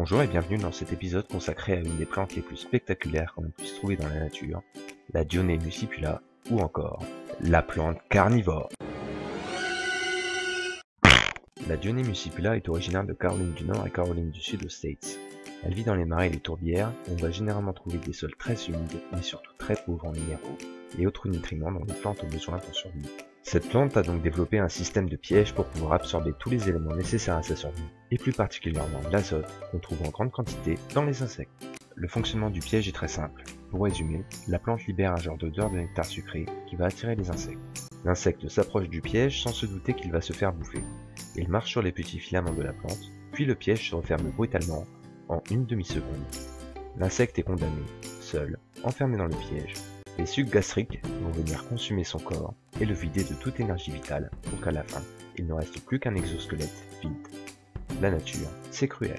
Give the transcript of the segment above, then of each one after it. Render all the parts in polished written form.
Bonjour et bienvenue dans cet épisode consacré à une des plantes les plus spectaculaires qu'on puisse trouver dans la nature, la Dionée muscipula, ou encore la plante carnivore. La Dionée muscipula est originaire de Caroline du Nord et Caroline du Sud aux States. Elle vit dans les marais et les tourbières, où on va généralement trouver des sols très humides, mais surtout très pauvres en minéraux et autres nutriments dont les plantes ont besoin pour survivre. Cette plante a donc développé un système de pièges pour pouvoir absorber tous les éléments nécessaires à sa survie, et plus particulièrement l'azote qu'on trouve en grande quantité dans les insectes. Le fonctionnement du piège est très simple. Pour résumer, la plante libère un genre d'odeur de nectar sucré qui va attirer les insectes. L'insecte s'approche du piège sans se douter qu'il va se faire bouffer. Il marche sur les petits filaments de la plante, puis le piège se referme brutalement en une demi-seconde. L'insecte est condamné, seul, enfermé dans le piège. Les sucs gastriques vont venir consumer son corps et le vider de toute énergie vitale pour qu'à la fin, il ne reste plus qu'un exosquelette vide. La nature, c'est cruel.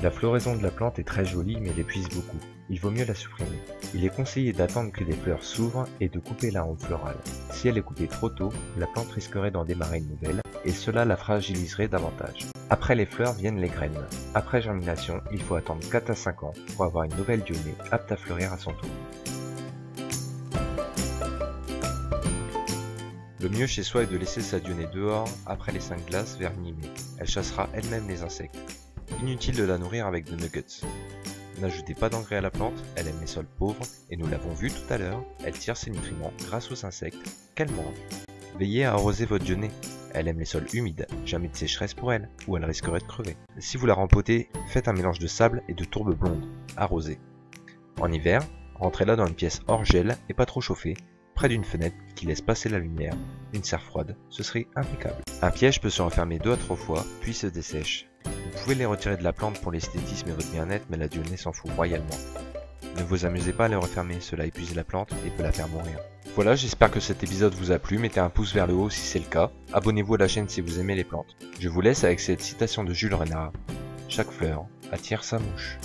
La floraison de la plante est très jolie mais elle épuise beaucoup. Il vaut mieux la supprimer. Il est conseillé d'attendre que les fleurs s'ouvrent et de couper la rampe florale. Si elle est coupée trop tôt, la plante risquerait d'en démarrer une nouvelle et cela la fragiliserait davantage. Après les fleurs viennent les graines. Après germination, il faut attendre 4 à 5 ans pour avoir une nouvelle Dionée apte à fleurir à son tour. Le mieux chez soi est de laisser sa Dionée dehors après les 5 glaces vers mi-mai. Elle chassera elle-même les insectes. Inutile de la nourrir avec de nuggets. N'ajoutez pas d'engrais à la plante, elle aime les sols pauvres et nous l'avons vu tout à l'heure, elle tire ses nutriments grâce aux insectes qu'elle mange. Veillez à arroser votre Dionée. Elle aime les sols humides, jamais de sécheresse pour elle, ou elle risquerait de crever. Si vous la rempotez, faites un mélange de sable et de tourbe blonde. Arrosez. En hiver, rentrez-la dans une pièce hors gel et pas trop chauffée, près d'une fenêtre qui laisse passer la lumière, une serre froide, ce serait impeccable. Un piège peut se refermer 2 à 3 fois, puis se dessèche. Vous pouvez les retirer de la plante pour l'esthétisme et votre bien-être, mais la Dionée s'en fout royalement. Ne vous amusez pas à les refermer, cela épuise la plante et peut la faire mourir. Voilà, j'espère que cet épisode vous a plu, mettez un pouce vers le haut si c'est le cas, abonnez-vous à la chaîne si vous aimez les plantes. Je vous laisse avec cette citation de Jules Renard. Chaque fleur attire sa mouche.